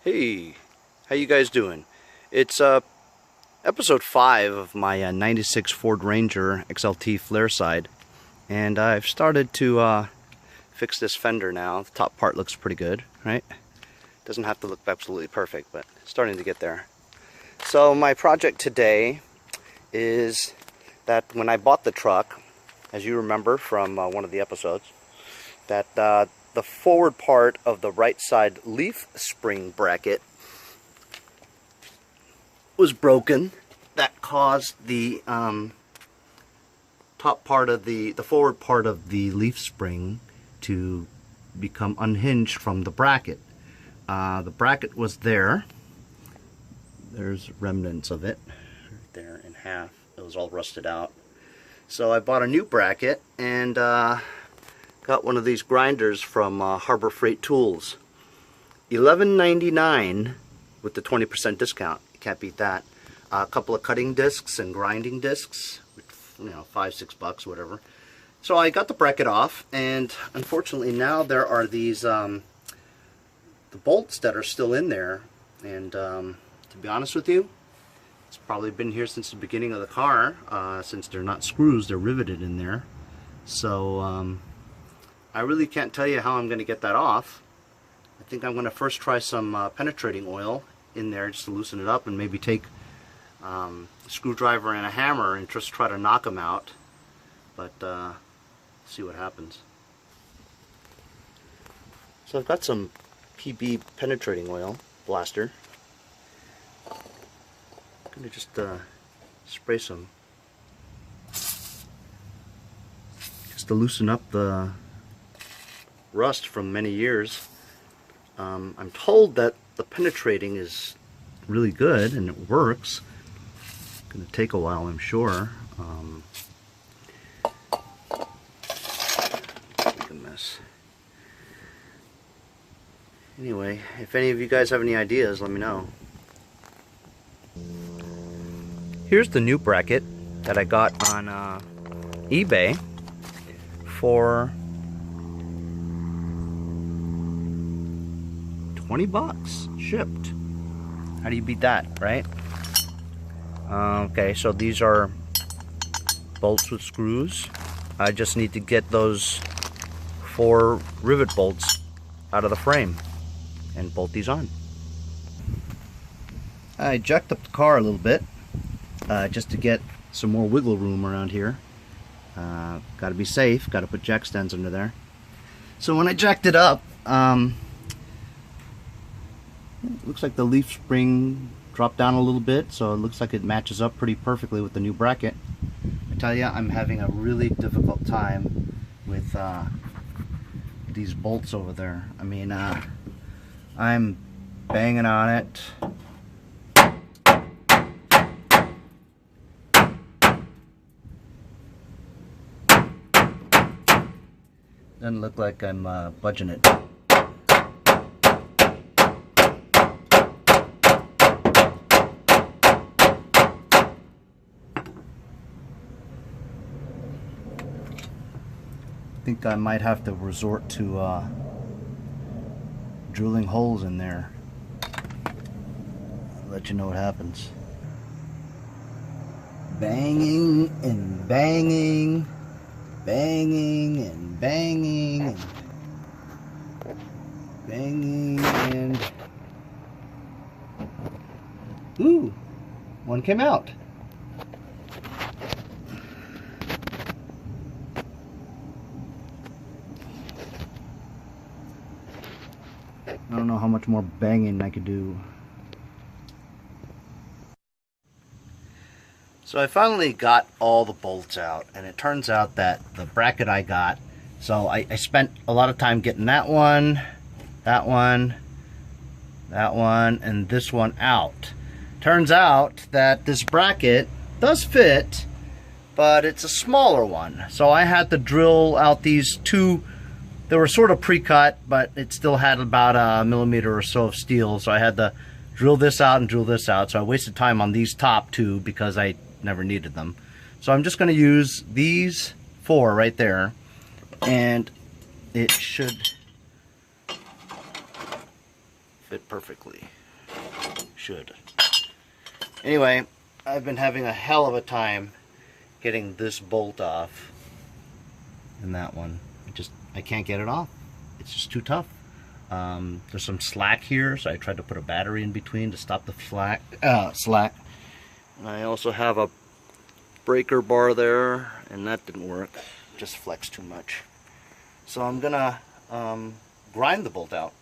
Hey, how you guys doing? It's episode 5 of my 96 Ford Ranger XLT flare side, and I've started to fix this fender now. The top part looks pretty good, right? Doesn't have to look absolutely perfect, but it's starting to get there. So my project today is that when I bought the truck, as you remember from one of the episodes, that the forward part of the right side leaf spring bracket was broken. That caused the top part of the forward part of the leaf spring to become unhinged from the bracket. The bracket was there. There's remnants of it right there in half. It was all rusted out. So I bought a new bracket and got one of these grinders from Harbor Freight Tools. $11.99 with the 20% discount. You can't beat that. A couple of cutting discs and grinding discs, you know, $5-6, whatever. So I got the bracket off, and unfortunately now there are these the bolts that are still in there. And to be honest with you, it's probably been here since the beginning of the car. Since they're not screws, they're riveted in there. So I really can't tell you how I'm going to get that off. I think I'm going to first try some penetrating oil in there just to loosen it up, and maybe take a screwdriver and a hammer and just try to knock them out. But see what happens. So I've got some PB penetrating oil blaster. I'm going to just spray some just to loosen up the rust from many years. I'm told that the penetrating is really good and it works. It's going to take a while, I'm sure. Make a mess. Anyway, if any of you guys have any ideas, let me know. Here's the new bracket that I got on eBay for $20 shipped. How do you beat that, right? Okay, so these are bolts with screws. I just need to get those 4 rivet bolts out of the frame and bolt these on. I jacked up the car a little bit just to get some more wiggle room around here. Got to be safe, got to put jack stands under there. So when I jacked it up, it looks like the leaf spring dropped down a little bit, so it looks like it matches up pretty perfectly with the new bracket. I tell you, I'm having a really difficult time with these bolts over there. I mean, I'm banging on it. Doesn't look like I'm budging it. I think I might have to resort to drilling holes in there. I'll let you know what happens. Banging and banging, banging and banging and banging and... Ooh! One came out. I don't know how much more banging I could do. So I finally got all the bolts out, and it turns out that the bracket I got, so I spent a lot of time getting that one, that one, that one, and this one out. Turns out that this bracket does fit, but it's a smaller one. So I had to drill out these 2. They were sort of pre-cut, but it still had about a millimeter or so of steel, so I had to drill this out and drill this out. So I wasted time on these top 2 because I never needed them. So I'm just going to use these 4 right there, and it should fit perfectly. Should. Anyway, I've been having a hell of a time getting this bolt off and that one. I can't get it off. It's just too tough. There's some slack here, so I tried to put a battery in between to stop the slack. And I also have a breaker bar there, and that didn't work. Just flexed too much. So I'm gonna grind the bolt out.